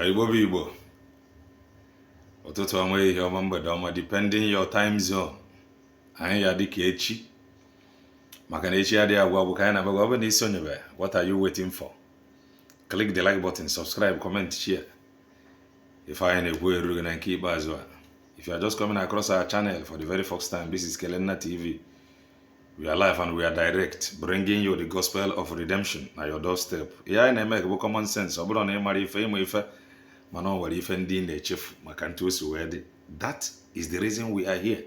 Igbo ụtụtụ ọma ihe ọma mgbede ọma depending your time zone anyị ya dịka echi maka na echi adịghị agwa bụ ka anyị na-agwa ọ bụ na isonyebe what are you waiting for? Click the like button, subscribe, comment, share if anyị na-ekwu erughị na nke ikpeazụ a. If you are just coming across our channel for the very first time, this is Kelenna TV. We are live and we are direct, bringing you the gospel of redemption at your doorstep. Ihe anyị na-eme bụ common sense. Ọ bụrụ na ị mara ife ịmụ ife mana ọ nwere ife ndị na-echefu maka ntu o si wee dị. That is the reason we are here.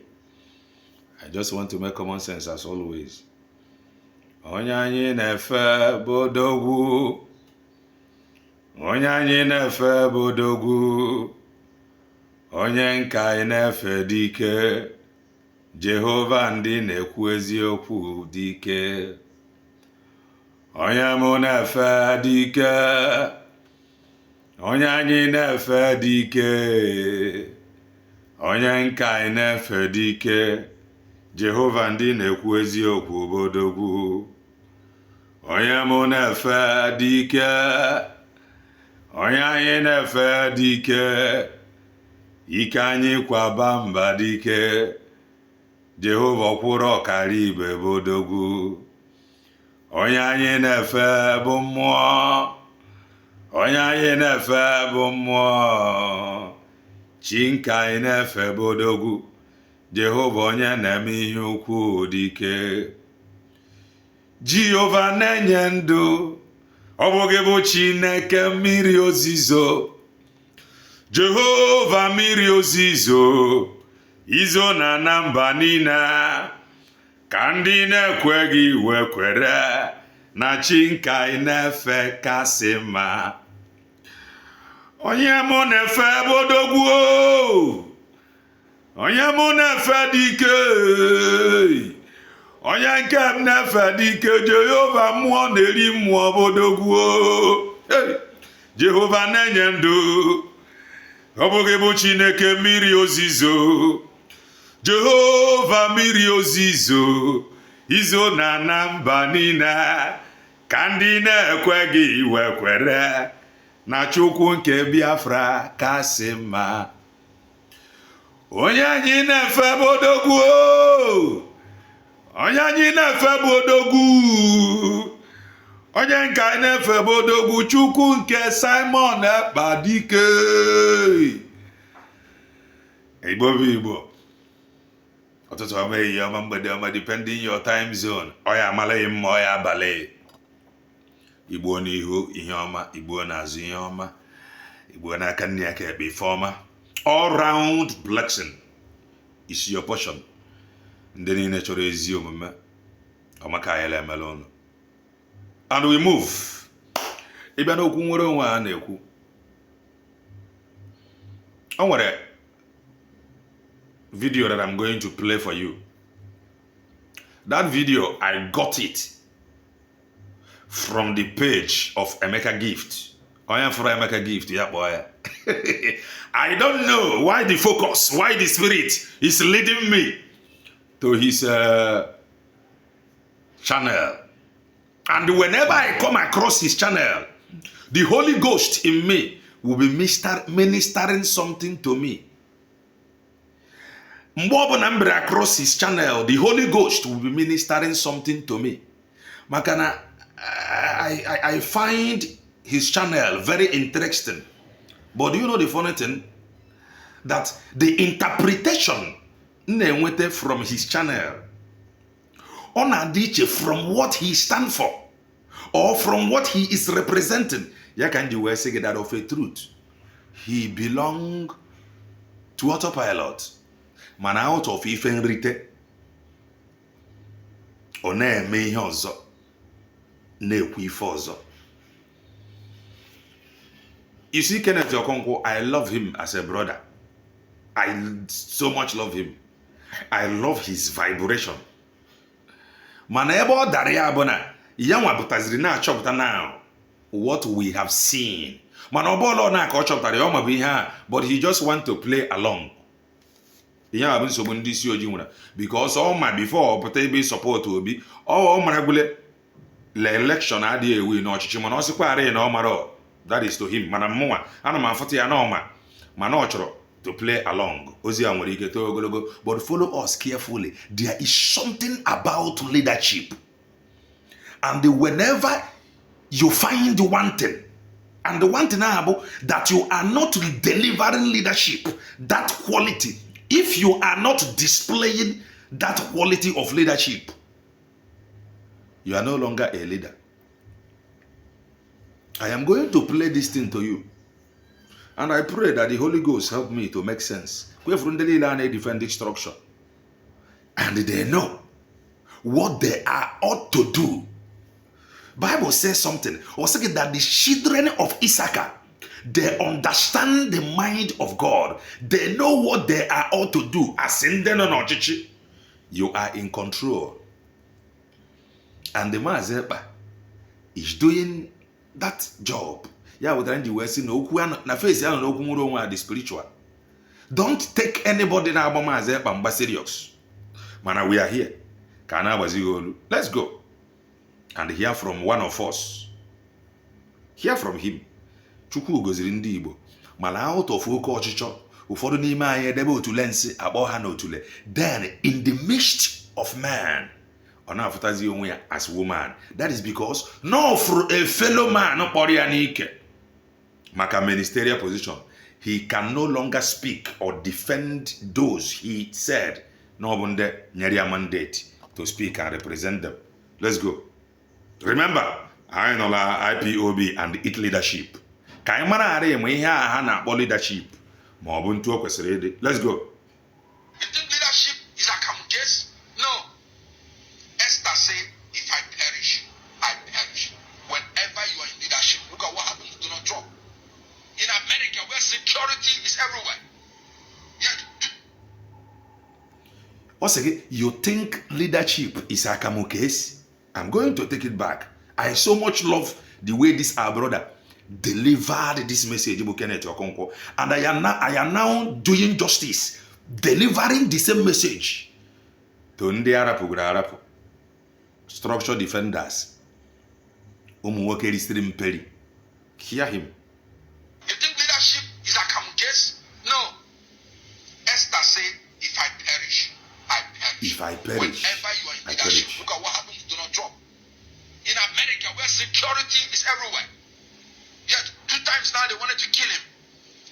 I just want to make common sense as always. Onye anyị na-efe bụ odogwu. Onye anyị na-efe bụ odogwu. Onye nke anyị na-efe dị ike. Jehova ndị na-ekwu eziokwu dị ike. Onye mụ na-efe dị ike. Onye anyị na-efe dị ike. Onye nke anyị na-efe dị ike. Jehova ndị na-ekwu eziokwu bụ odogwu. Onye mụ na-efe dị ike. Onye anyị na-efe dị ike. Ike anyị kwaba mba dị ike. Jehova kwụrụ ọkara ibe bụ odogwu. Onye anyị na-efe bụ mmụọ. Onye anyị na-efe bụ mmụọ. Chi nke anyị na-efe bụ odogwu. Jehova onye na-eme ihe ukwu dị ike. Jehova na-enye ndụ. Ọ bụghị bụ Chineke mmiri ozizo. Jehova mmiri ozizo. Izo na mba niile ka ndị na-ekweghị iwe kwere na chi nke anyị na-efe kasị mma. Onye mụ na-efe bụ odogwu. Onye mụ na-efe dị ike. Onye nke m na-efe dị ike. Jehova mmụọ na-eri mmụọ bụ odogwu. Jehova na-enye ndụ. Ọ bụghị bụ Chineke mmiri ozizo. Jehova mmiri ozizo. Izo na mba niile ka ndị na-ekweghị iwe kwere na Chukwu nke Biafra kasị mma. Onye anyị na-efe bụ odogwu. Onye anyị na-efe bụ odogwu. Onye nke anyị na-efe bụ odogwu. Chukwu nke Simon Ekpa dike. Igbo bụ Igbo. Ọtụtụ ọma ehihie ọma mgbede ọma depending your time zone. Ọya amalaghị mma ọya abalị. Igbo n'ihu ihe ọma. Igbo n'azụ ihe ọma. Igbo n'aka nne aka ekpe ife ọma. All round blessing is your portion. Ndị niile chọrọ ezi omume ọmaka anyị emela unu. And we move. Ịbịa n'okwu nwere onwe a na-ekwu. O nwere video that I'm going to play for you. That video, I got it from the page of Emeka Gift. I am for Emeka Gift, yeah boy. I don't know why the focus, why the spirit is leading me to his channel. And whenever I come across his channel, the Holy Ghost in me will be ministering something to me. Mgbe ọbụla m bịara across his channel, the Holy Ghost will be ministering something to me. Maka na I find his channel very interesting. But do you know the funny thing? That the interpretation na-enweta from his channel ọ na-adị iche from what he stands for or from what he is representing. Ya ka nji wee sị gị that of a truth. He belong to autopilot. Mana out of ife nrite ọ na-eme ihe ọzọ na-ekwu ife ọzọ. You see Kenneth Okonkwo, I love him as a brother. I so much love him. I love his vibration. Mana ebe ọ dara ya bụ na ya nwa pụtaziri na-achọpụta now what we have seen. Mana ọ bụla ọ na-aka ọ chọpụtara ya ọ mabụ ihe a, but he just want to play along. Ihe a bụ nsogbu ndị isi ojii nwere because ọ ma before ọ pụta ebe support Obi ọ mara gwule le election adịghị ewe n'ọchịchị mana ọ sịkwarị na ọ mara That is to him. Mana mwa, ana mafoti ya naoma. Mana ochoro to play along. Ozi nwere ike to ogologo. But follow us carefully. There is something about leadership. And whenever you find one thing, and the one thing that you are not delivering leadership, that quality, if you are not displaying that quality of leadership, you are no longer a leader. I am going to play this thing to you. And I pray that the Holy Ghost help me to make sense. We're from the leader and a defending structure. And they know what they are ought to do. Bible says something. Or saying that the children of Issachar, they understand the mind of God. They know what they are ought to do. As in the you are in control. And the Mazepa is doing that job. Yeah, with the West in na face the spiritual. Don't take anybody now Mazepa serious. Man, we are here. Let's go and hear from one of us. Hear from him. Chukwu goziri ndị Igbo. Mana out of oke ọchịchọ, ụfọdụ n'ime anyị edebe otule nsị akpọ ha n'otule. Then in the midst of man, ọ na-afụtazi onwe ya as woman. That is because no for a fellow man kpọrọ ya n'ike maka ministerial position. He can no longer speak or defend those he said no bụ ndị nyere ya mandate to speak and represent them. Let's go. Remember, I know IPOB and its leadership. Ka anyị mara ara enwe ihe a ha na-akpọ leadership ma ọ bụ ntu o kwesịrị ịdị. Let's go. You think leadership is a case? No. Esther said, if I perish, I perish. Whenever you are in leadership, look at what happens to Donald Trump. In America, where security is everywhere. Yet, once again, you think leadership is a case? I'm going to take it back. I so much love the way this our brother delivered this message, and I am now doing justice, delivering the same message to ndị Arapu, structure defenders, ụmụnwoke risiri mperi. Hear him. You think leadership is a case? No. Esther said, if I perish, I perish. If I perish, whenever you are in leadership, look at what happens to Donald Trump. In America, where security is everywhere. Yet, 2 times now they wanted to kill him.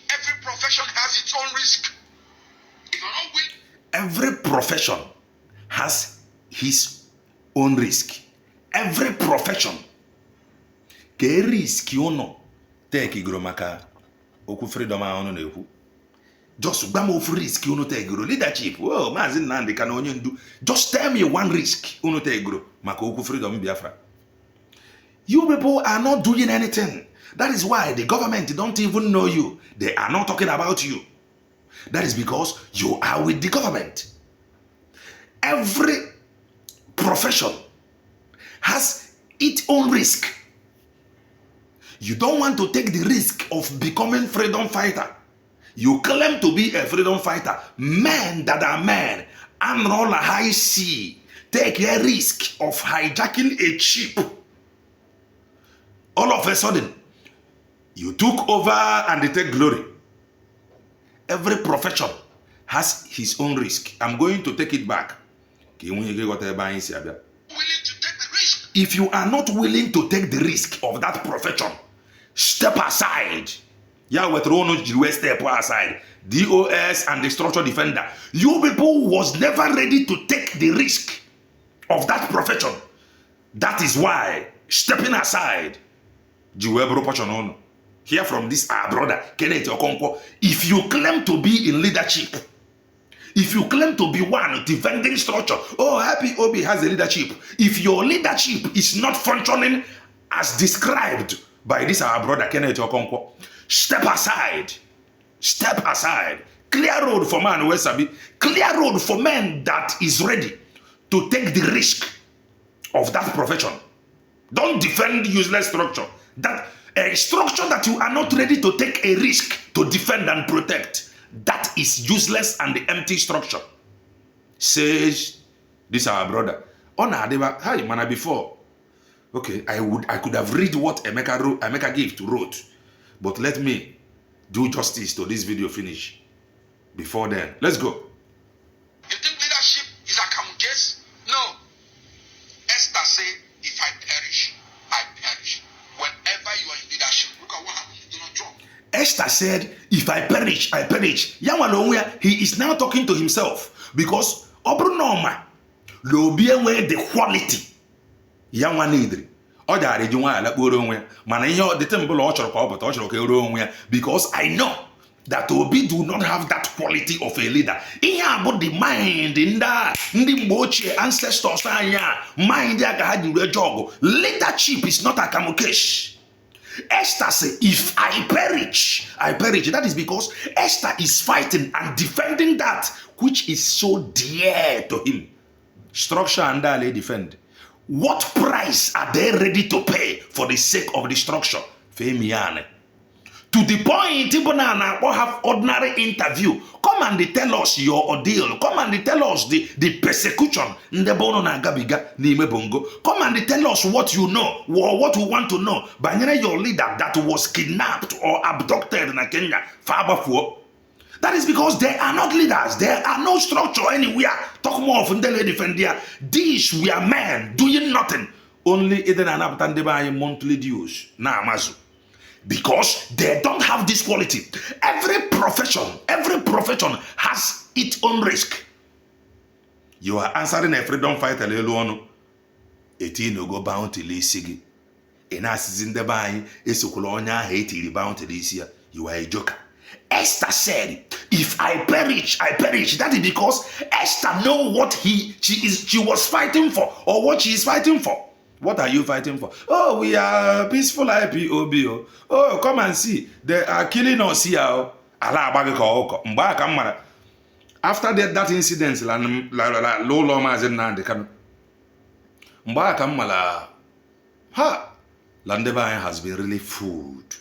Every profession has its own risk. If you're not willing, every profession has his own risk. Every profession. Ke risk uno take igro maka okwu freedom a onu na-ekwu. Just gbam of risk uno take igro leadership. Oh, Maazị Nnamdi Kanu onye ndu. Just tell me one risk uno take igro maka okwu freedom Biafra. You people are not doing anything. That is why the government don't even know you. They are not talking about you. That is because you are with the government. Every profession has its own risk. You don't want to take the risk of becoming freedom fighter. You claim to be a freedom fighter. Men that are men and roll a high sea take a risk of hijacking a ship. All of a sudden, you took over and they take glory. Every profession has his own risk. I'm going to take it back. willing to take the risk. If you are not willing to take the risk of that profession, step aside. Yeah, with Rono step aside. DOS and the structural defender. You people was never ready to take the risk of that profession. That is why stepping aside. Hear from this our brother Kenneth Okonkwo. If you claim to be in leadership, if you claim to be one defending structure, oh, IPOB has a leadership. If your leadership is not functioning as described by this our brother Kenneth Okonkwo, step aside. Step aside. Clear road for man Wesabi. Clear road for men that is ready to take the risk of that profession. Don't defend useless structure. That a structure that you are not ready to take a risk to defend and protect, that is useless and the empty structure. Says this our brother. Hi, man, before. Okay, I could have read what Emeka gave to wrote. But let me do justice to this video finish. Before then, let's go. You think leadership is a common case? No. Esther said, if I perish, I perish. Whenever you are in leadership, look at what happened to Donald Trump. Esther said, if I perish, I perish. He is now talking to himself. Because Obrunoma, Lobienwe the quality. Yawa needri. Oda rejuwa la onwe. Mana ihe the temple ochoro ka obota ochoro ka ero onwe ya, because I know that Obi do not have that quality of a leader. Ihe about the mind ndị mgbe ancestors anya mind ya ka ha ji wee jog. Leadership is not a camouflage. Esther said, if I perish, I perish. That is because Esther is fighting and defending that which is so dear to him. Structure and they defend. What price are they ready to pay for the sake of the structure? Femiane. To the point, even now, we have ordinary interview. Come and tell us your ordeal. Come and tell us the persecution. Come and tell us what you know or what you want to know. Banyere your leader that was kidnapped or abducted in Kenya. That is because they are not leaders. There are no structure anywhere. Talk more of Ndele Defendia. These were men doing nothing. Only Eden and Abtandeba monthly dues. Na Amazu. Because they don't have this quality. Every profession has its own risk. You are answering a freedom fighter alone. No go bound to Lisigi. In a season the buy is a colonia hate bound to this year. You are a joker. Esther said, if I perish, I perish. That is because Esther knows what she was fighting for, or what she is fighting for. What are you fighting for? Oh, we are peaceful IPOB. Oh, come and see. They are killing us here. After that incident, Landeba has been really fooled.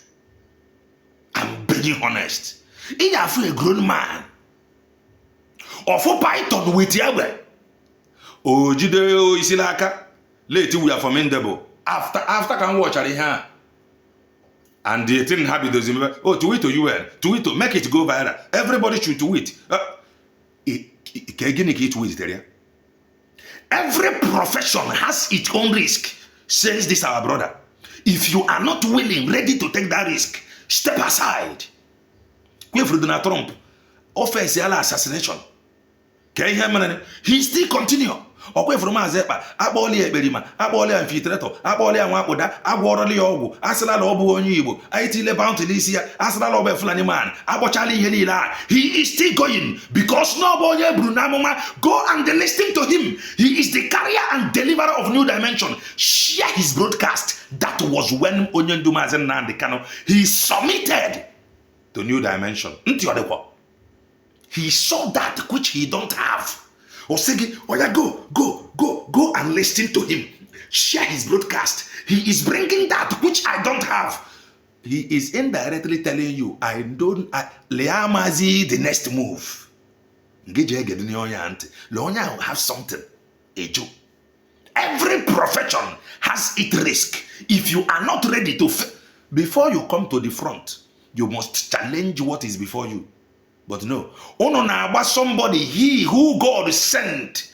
I'm being honest. He has a grown man. Or for Python with Yahweh. Oh, Judeo Isilaka. Later we are formidable. After can watch at here. And the thing happy does oh, tweet to UN. Tweet to make it go viral. Everybody should tweet. Every profession has its own risk, says this our brother. If you are not willing, ready to take that risk, step aside. Donald Trump, offense assassination. He still continue. Okwe from Azepa, Aboli Eberima, Aboli Amphitreto, Aboli Amakoda, Aboroli Obu, Asala Obu Onibu, Aitile Bounty Lycia, Asala Obe Flaniman, Abochali Helila. He is still going because nobody Brunamoma go and listen to him. He is the carrier and deliverer of New Dimension. Share his broadcast. That was when Onyen Dumazen Nandekano he submitted to New Dimension. He saw that which he don't have. Osegi, oya go and listen to him. Share his broadcast. He is bringing that which I don't have. He is indirectly telling you, Leamazi the next move. Leonya have something. Every profession has its risk. If you are not ready to, before you come to the front, you must challenge what is before you. But no, about somebody he who God sent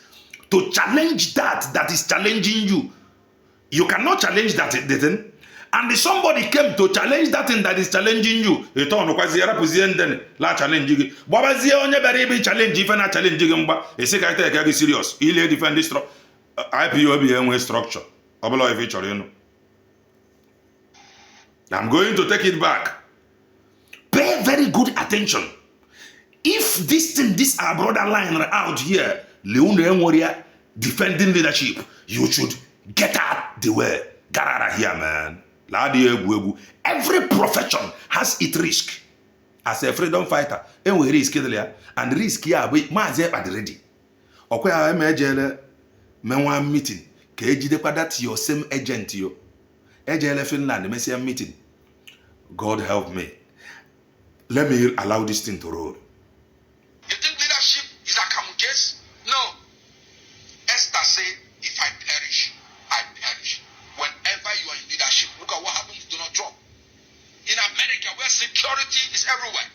to challenge that is challenging you. You cannot challenge that thing. And if somebody came to challenge that thing that is challenging you, it on la challenge you. Babazia onye bere challenge if na challenge you mba. E say ka take be serious. Ile defend this IPOB enwe structure. Obolo if you know. I'm going to take it back. Pay very good attention. If this our brother line out here, Leone Warrior defending leadership, you should get out the way. Get out of here, man. Every profession has its risk. As a freedom fighter, and we risk it and risk here. We might at ready. Okay, I imagine one meeting. Keji de that your same agent you. Ejele Finland, Messiah meeting. God help me. Let me allow this thing to roll. You think leadership is a common case? No. Esther said, if I perish, I perish. Whenever you are in leadership, look at what happened to Donald Trump. In America, where is everywhere.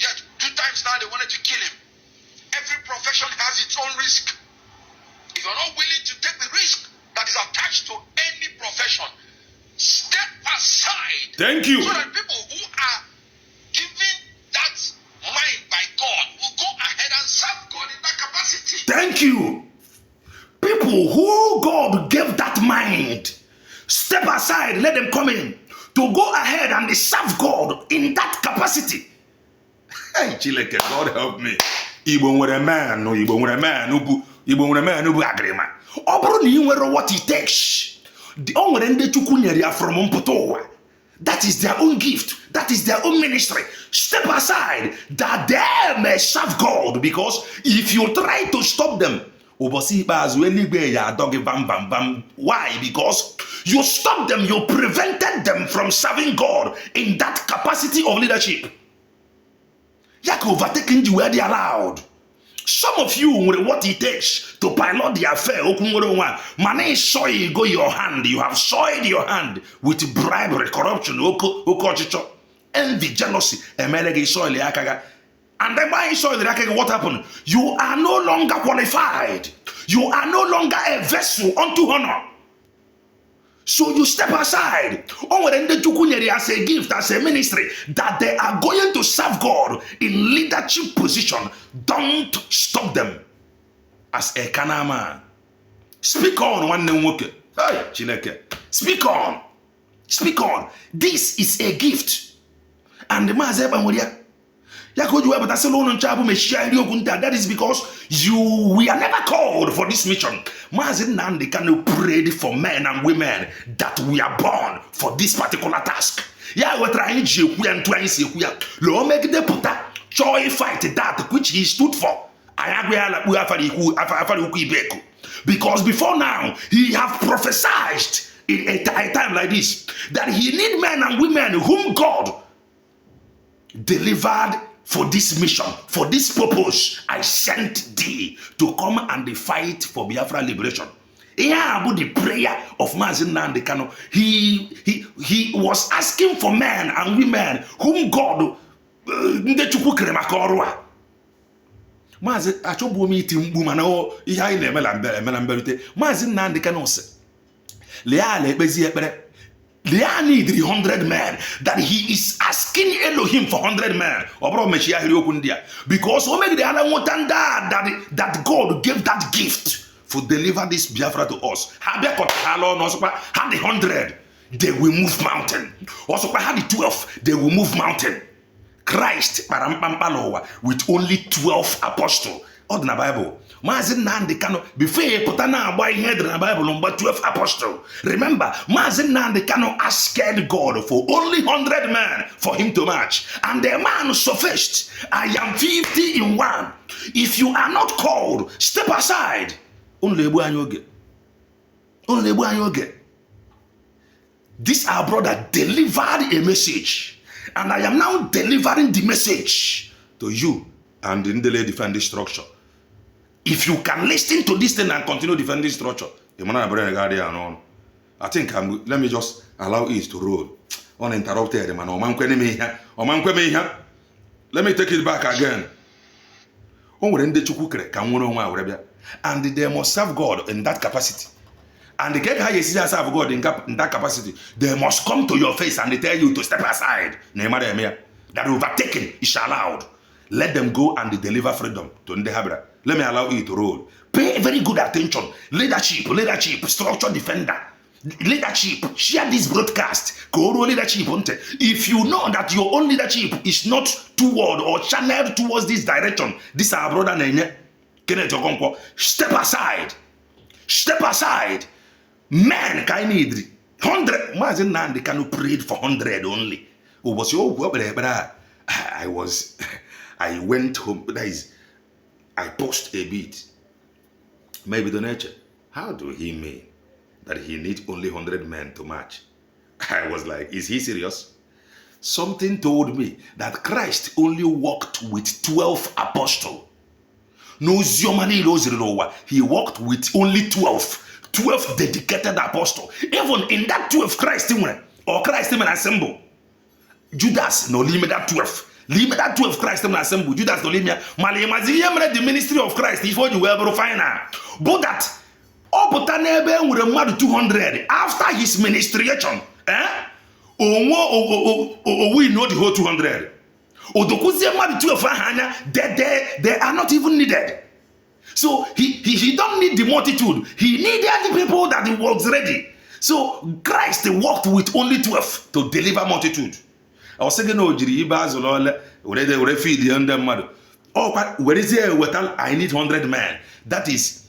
Yet 2 times now they wanted to kill him. Every profession has its own risk. If you're not willing to take the risk that is attached to any profession, step aside. Thank you. So that people who are given that mind by God will go ahead and serve God in that capacity. Thank you. People who God gave that mind, step aside, let them come in to go ahead and serve God in that capacity. Hey, Chileke, God help me. Igbo nwere man, no Igbo nwere man ubu agrima. Ọ bụrụ na ị nwere what it takes, o nwere ndị Chukwu nyere ya from mpụta ụwa. That is their own gift. That is their own ministry. Step aside that they may serve God, because if you try to stop them, ụbọchị ikpeazụ eluigwe ya adọ gị bam bam bam. Why? Because you stopped them, you prevented them from serving God in that capacity of leadership. Yak overtaking you where they allowed. Some of you with what it takes to pilot the affair. Money soil go your hand. You have soiled your hand with bribery, corruption, envy, jealousy. And then by soil, what happened? You are no longer qualified. You are no longer a vessel unto honor. So you step aside. As a gift, as a ministry, that they are going to serve God in leadership position. Don't stop them. As a Kanama. Speak on, one name. Hey, Chineke. Speak on. Speak on. This is a gift. And the Mazeba that is because we are never called for this mission. Mazin Nandi can pray for men and women that we are born for this particular task. Yeah, we're trying to make the puta joy fight that which he stood for. Because before now, he have prophesied in a time like this that he need men and women whom God delivered for this mission, for this purpose. I sent thee to come and fight for Biafra liberation. Yeah, about the prayer of Mazin Nnamdi Kanu. He was asking for men and women whom God Mazin Achobu meeting woman or Mazin Nnamdi Kanu said, Leale Beziepere. They need 300 men. That he is asking Elohim for 100 men. Because that God gave that gift to deliver this Biafra to us. Had the 100, they will move mountain. Also had the 12, they will move mountain. Christ with only 12 apostles. All in the Bible. Mazin Nnamdi Kanu, before he put an boy head in the Bible number 12 apostle. Remember, Mazin Nnamdi Kanu asked God for only 100 men for him to march. And the man sufficed. I am 50 in one. If you are not called, step aside. This our brother delivered a message. And I am now delivering the message to you. And in the defend structure. If you can listen to this thing and continue defending structure, I think let me just allow it to roll uninterrupted. Let me take it back again. And they must serve God in that capacity. And the get how you serve God in that capacity, they must come to your face and they tell you to step aside. That overtaken is allowed. Let them go and deliver freedom to Ndehabra. Let me allow you to roll. Pay very good attention. Leadership, structure defender. Leadership, share this broadcast. Leadership. If you know that your own leadership is not toward or channeled towards this direction, this our brother Nenye, Kenneth Okonkwo, step aside. Step aside. Men can need 100. Mazin Nnamdi Kanu prayed for 100 only. I went home. That is, I paused a bit. Maybe the nature. How do he mean that he needs only 100 men to march? I was like, is he serious? Something told me that Christ only walked with 12 apostles. He walked with only 12. 12 dedicated apostles. Even in that 12 Christ or Christ assemble. Judas no limit that 12. Limit that 12 Christ na assemble. Judas no limit. Mali mazi yemre the ministry of Christ before you were final. But that Oputa n'ebe nwere mmadụ 200 after his ministration. We know the whole 200. Odokuzie mmadụ 12 anya, they are not even needed. So he don't need the multitude. He needed the people that he was ready. So Christ walked with only 12 to deliver multitude. I was saying, no, jiri ibe azụlọle were feed ndị mmadụ. Werezie weta I need 100 men. That is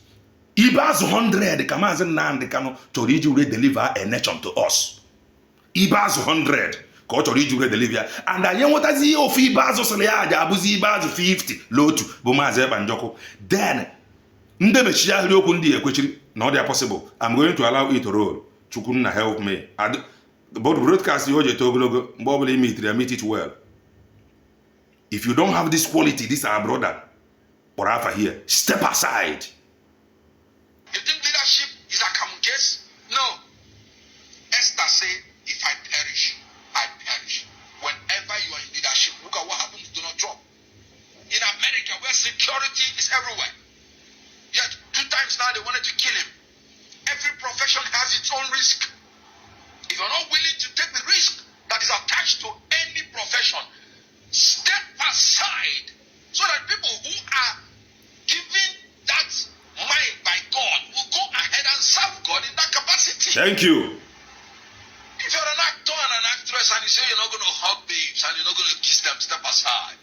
ibe azụ 100 ka Maazị Nnamdi Kanu chọrọ iji were deliver a nation to us. Ibe azụ 100 ka ọ chọrọ iji were deliver. And anyị nwetazi ihe ofu ibe azụ sịrị ya aja abụzi ibe azụ 50 lotu bụ Maazị Ebanjọkụ. Then ndị mechie ahịrịokwu ndị ekwechiri na ọ dị possible. I'm going to allow it to roll. Chukwunna help me. But broadcast you oje to ogologo mgbe ọbụla meet it well. If you don't have this quality, this our brother or Alpha here, step aside. You think leadership is a common case? No. Esther said, if I perish, I perish. Whenever you are in leadership, look at what happens to Donald Trump. In America, where security is everywhere. Yet, 2 times now they wanted to kill him. Every profession has its own risk. If you're not willing to take the risk that is attached to any profession, step aside so that people who are given that mind by God will go ahead and serve God in that capacity. Thank you. If you're an actor and an actress and you say you're not going to hug babes and you're not going to kiss them, step aside.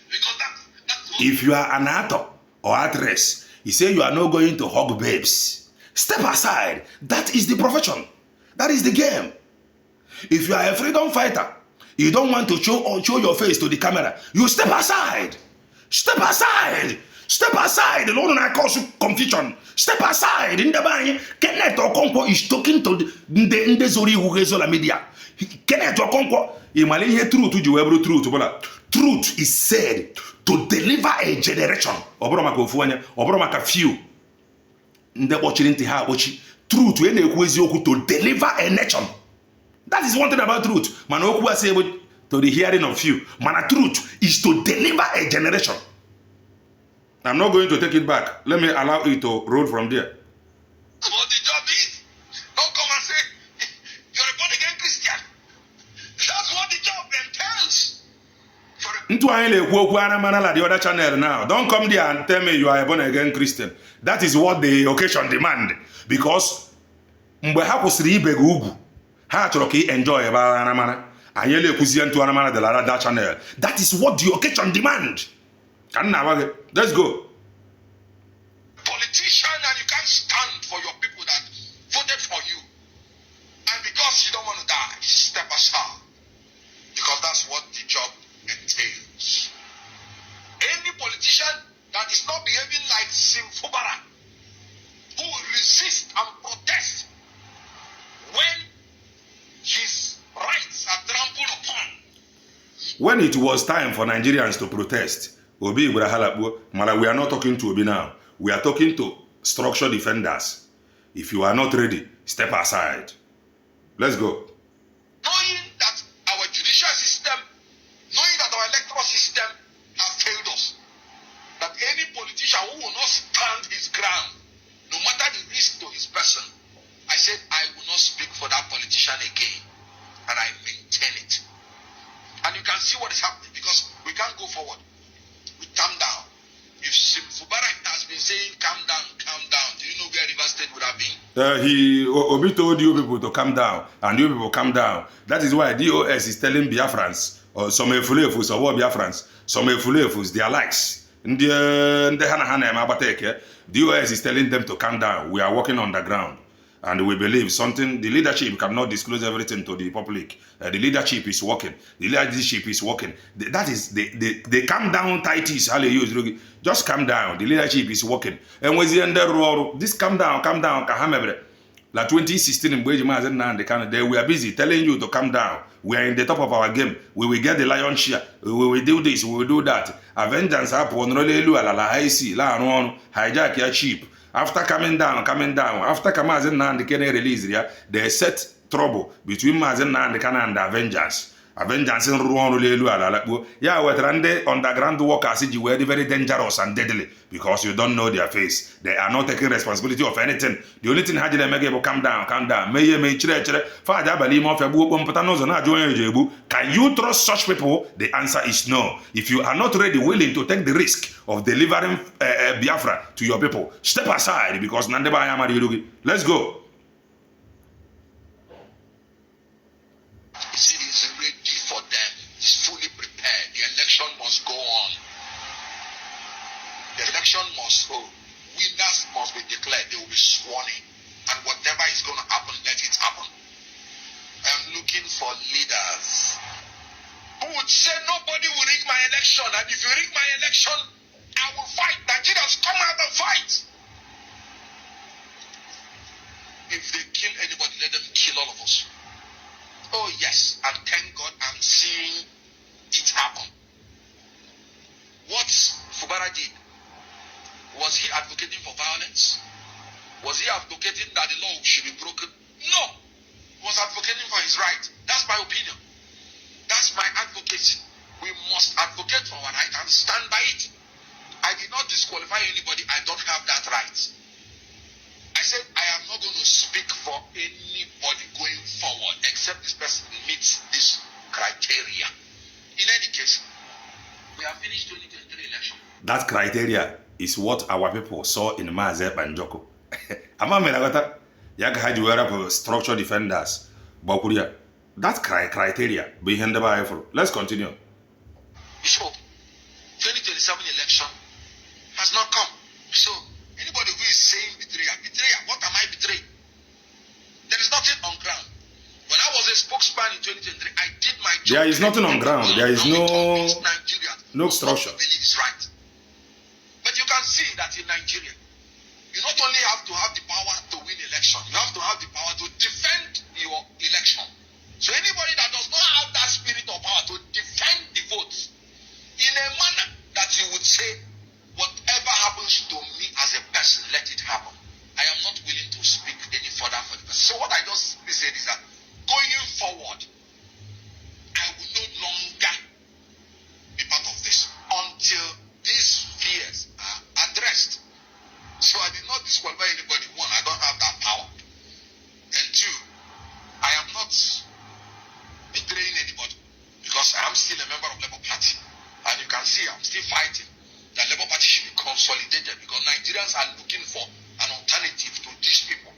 Because that's what If you are an actor or actress, you say you are not going to hug babes, step aside. That is the profession. That is the game. If you are a freedom fighter, you don't want to show your face to the camera, you step aside. Step aside. Step aside. The Lord and I cause confusion. Step aside. In the bank, Kenneth Okonkwo is talking to the Zori Hugezola media. Kenneth Okonkwo, imali here truth to you truth. Truth is said to deliver a generation. Obroma kofuanya, obroma ka few. Nde watching into her watching. Truth when they to deliver a nation. That is one thing about truth. Man, say to the hearing of few. Man, truth is to deliver a generation. I'm not going to take it back. Let me allow it to roll from there. That's what the job is. Don't come and say you're a born again Christian. That's what the job entails. Into the other channel now. Don't come there and tell me you are a born again Christian. That is what the occasion demand. Because mgbe ha kwụsịrị ibe gị ugwu, ha chọrọ ka enjoy ebe anamana. Anyị ele-ekwuzie ntụ anamana de la that channel. That is what the occasion demand. Let's go. Politician, and you can't stand for your people that voted for you. And because you don't want to die, step aside. Because that's what the job entails. Any politician that is not behaving like Sim Fubara, who will resist and protest when his rights are trampled upon. When it was time for Nigerians to protest, Obi Ibrahim, we are not talking to Obi now. We are talking to structured defenders. If you are not ready, step aside. Let's go. Knowing that our judicial system, knowing that our electoral system have failed us, that any politician who will not stand his ground, no matter the risk to his person, I said I will not speak for that politician again, and I maintain it. And you can see what is happening because we can't go forward. We calm down. If Mubarak has been saying calm down, do you know where Rivers State would have been? Obi told you people to calm down, and you people calm down. That is why DOS is telling Biafrans, or some Efulefus, or what Biafrans, some Efulefus, their likes. DOS is telling them to calm down. We are working on the ground. And we believe something, the leadership cannot disclose everything to the public. The leadership is working. The leadership is working. That is the calm down titles. Just calm down. The leadership is working. And when this calm down, like 2016 they were busy telling you to calm down. We are in the top of our game. We will get the lion's share. We will do this. We will do that. Avengers happen. Hijack your cheap. After coming down, after Mazen Nnamdi Kanu release, they set trouble between Mazen Nnamdi Kanu and the Avengers. Avengers in Ruan Lelu Alakbo. Yeah, we're underground workers ji were very dangerous and deadly because you don't know their face. They are not taking responsibility of anything. The only thing Hajile Megebo, calm down. May chere. Father Balimo Fabu Pompatanos na join Jebu. Can you trust such people? The answer is no. If you are not ready, willing to take the risk of delivering Biafra to your people, step aside because Nandeba Yamari. Let's go. Is ready for them. It's fully prepared. The election must go on. The election must go. Winners must be declared. They will be sworn in. And whatever is going to happen, let it happen. I am looking for leaders who would say nobody will rig my election. And if you rig my election, I will fight. Nigerians, come out and fight. If they kill anybody, let them kill all of us. Oh yes, and thank God I'm seeing it happen. What Fubara did, was he advocating for violence? Was he advocating that the law should be broken? No. He was advocating for his right. That's my opinion. That's my advocacy. We must advocate for our right and stand by it. I did not disqualify anybody. I don't have that right. I said I am not going to speak for anybody going forward except this person meets this criteria. In any case, we have finished 2023 election. That criteria is what our people saw in Maze Banjoko. Amamelagata, Yag had structural defenders, Bakuria. That criteria behind the Bible. Let's continue. Bishop, 2027 election has not come. So anybody who is saying betrayal, what am I betraying? There is nothing on ground. When I was a spokesman in 2023, I did my job. There is nothing on ground. There is no structure. Believe is right. But you can see that in Nigeria, you not only have to have the power to win election, you have to have the power to defend your election. So anybody that does not have that spirit of power to defend the votes in a manner that you would say, whatever happens to me as a person, let it happen. I am not willing to speak any further for the person. So what I just said is that going forward, I will no longer be part of this until these fears are addressed. So I did not disqualify anybody. One, I don't have that power. And two, I am not betraying anybody because I am still a member of Labour Party. And you can see I'm still fighting. The Labour Party should be consolidated because Nigerians are looking for an alternative to these people.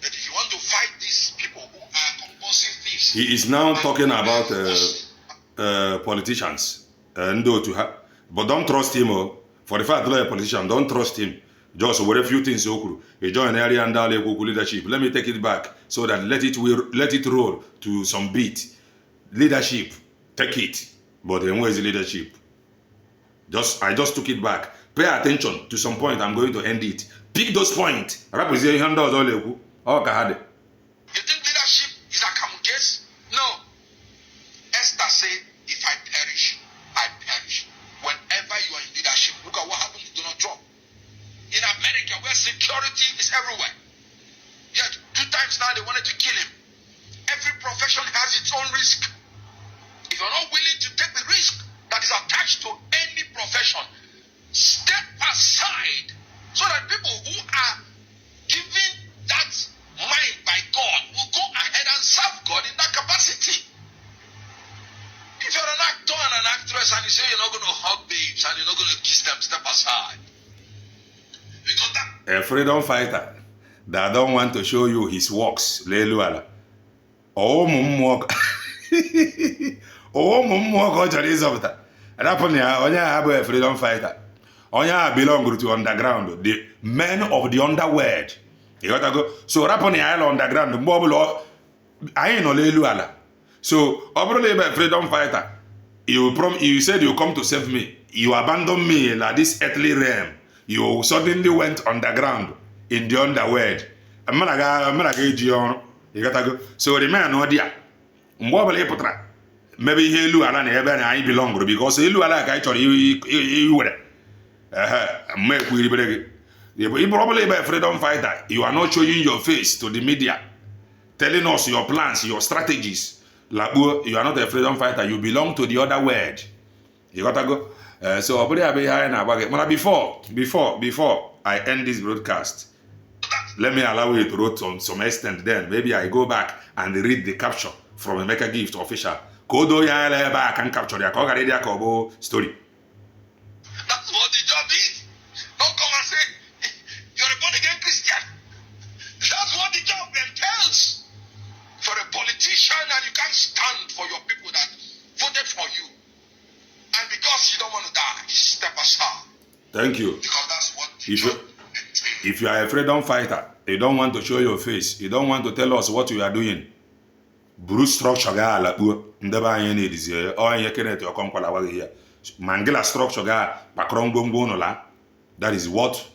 But if you want to fight these people who are compulsive thieves, He is now talking about politicians. But don't trust him. For the fact that a politician, don't trust him. Just with a few things, he join area and leadership. Let me take it back so that let it roll to some beat. Leadership, take it. But then where is the leadership? I just took it back. Pay attention to some point. I'm going to end it. Pick those points. you think leadership is a common case? No. Esther said, if I perish, I perish. Whenever you are in leadership, look at what happened to Donald Trump. In America, where security is everywhere. Yet 2 times now they wanted to kill him. Every profession has its own risk. If you're not willing to take the risk that is attached to any profession, step aside so that people who are given that mind by God will go ahead and serve God in that capacity. If you're an actor and an actress and you say you're not going to hug babes and you're not going to kiss them, step aside. Because that A freedom fighter that don't want to show you his works. Leluala. Oh, mumwalk. Oh, mumwalk. Onya have a freedom fighter. Onya belong to underground. The men of the underworld. You gotta go. So Raponi Island underground. Mobile. I ain't no Leluala. So, a freedom fighter. You said you come to save me. You abandoned me in this earthly realm. You suddenly went underground in the underworld. You gotta go. So the man no dia. Maybe he lu ala na ebe na I belong because he lu ala ka chori you were. You probably be a freedom fighter. You are not showing your face to the media, telling us your plans, your strategies. Labuo, you are not a freedom fighter. You belong to the other world. You got to go. So before I end this broadcast, let me allow you to write on some extent. Then maybe I go back and read the caption from Emeka Gift official. Kodo ya back and capture their story. That's what the job is. Don't come and say you're a born again Christian. That's what the job entails. For a politician, and you can't stand for your people that voted for you. And because you don't want to die, step aside. Thank you. Because that's what the job entails. If you are a freedom fighter, you don't want to show your face, you don't want to tell us what you are doing. Bruce structure ga alakpuo ndebe anyị na-edizi onye Kenneth Okonkwo waghị here. Mangila structure ga kpakọrọ ngwongwo ụnụla. That is what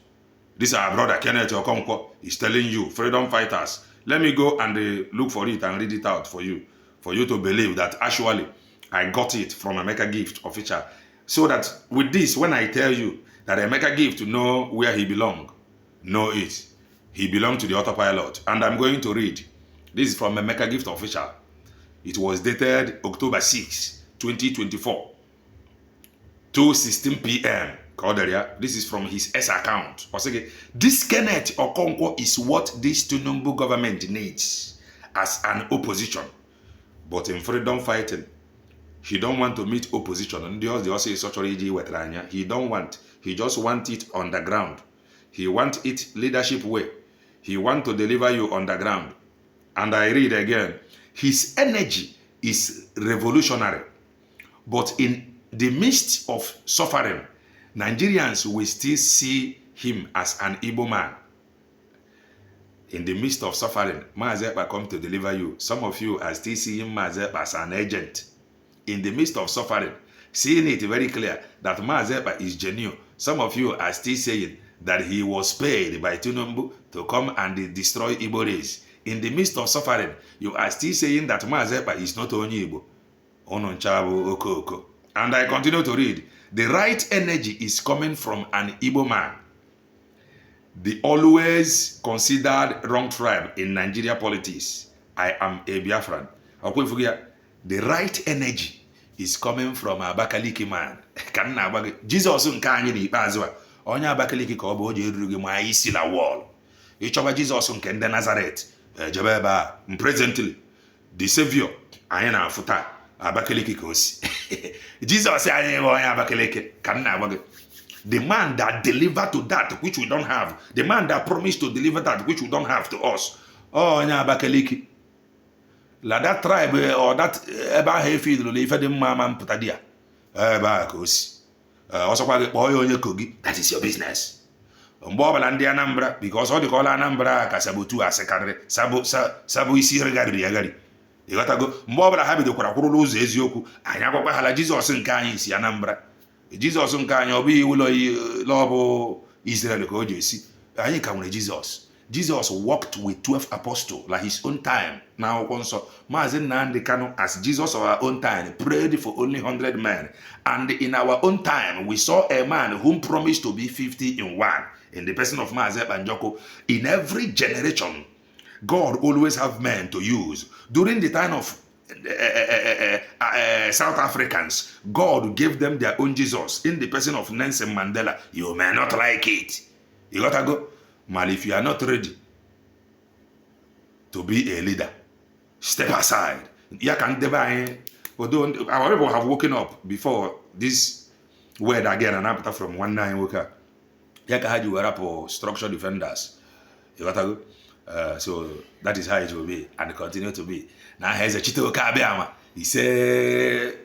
this our brother Kenneth Okonkwo is telling you, freedom fighters. Let me go and look for it and read it out for you to believe that actually I got it from Emeka Gift official. So that with this, when I tell you that Emeka Gift know where he belongs, know it. He belonged to the autopilot. And I'm going to read. This is from Emeka Gift official. It was dated October 6, 2024. 2:16 p.m. This is from his S account. This Kenneth Okonkwo is what this Tinubu government needs as an opposition. But in freedom fighting, he don't want to meet opposition. He don't want. He just want it on the ground. He want it leadership way. He want to deliver you on the ground. And I read again. His energy is revolutionary. But in the midst of suffering, Nigerians will still see him as an Igbo man. In the midst of suffering, Mazi Ekpa come to deliver you. Some of you are still seeing Mazi Ekpa as an agent. In the midst of suffering, seeing it very clear that Mazi Ekpa is genuine. Some of you are still saying that he was paid by Tinubu to come and destroy Igbo race. In the midst of suffering, you are still saying that Mazi Ekpa is not only Igbo. And I continue to read. The right energy is coming from an Igbo man. The always considered wrong tribe in Nigeria politics. I am a Biafran. The right energy is coming from Abakaliki man. Jesus nke anyị n'ikpeazụ a. Onye Abakaliki ka ọ bụ o ji eruru gị ma isi la wall. Ịchọba Jesus nke ndị Nazareth. Jebe ebe a. Presently, the savior anyị na-afụ taa Abakaliki ka o si. Jesus anyị bụ onye Abakaliki ka nna agba gị. The man that delivered to that which we don't have. The man that promised to deliver that which we don't have to us. Oh, onye Abakaliki. La that tribe or that ebe ahụ efe idolo ife dị mma ama mpụta di ya. Ebe a ka o si. Ọsọkwa gị kpọọ ya onye Kogi. That is your business. Mgbe ọbụla ndị Anambra, because ọ dịka ọla Anambra ka sabotu asị karịrị. Sabo isi regarịrị agharị. Ịghọtago mgbe ọbụla ha bidokwara kwụrụ n'ụzọ eziokwu, anyị agwakwa hala Jizọs nke anyị si Anambra. Jizọs nke anyị ọ bụghị ụlọ bụ Israel ka o ji esi. Anyị ka nwere Jizọs. Jesus walked with 12 apostles like his own time. Now, Mazi Nnamdi Kanu, as Jesus of our own time, prayed for only 100 men. And in our own time, we saw a man whom promised to be 50 in one. In the person of Mazi Ekpa Njoko. In every generation, God always have men to use. During the time of South Africans, God gave them their own Jesus. In the person of Nelson Mandela, you may not like it. You gotta go. But if you are not ready to be a leader, step aside. Although our people have woken up before this word again, and after from 19 woke up. You were up for structural defenders. You got to go. So that is how it will be and continue to be. Now here's a Chito Kabeama. He said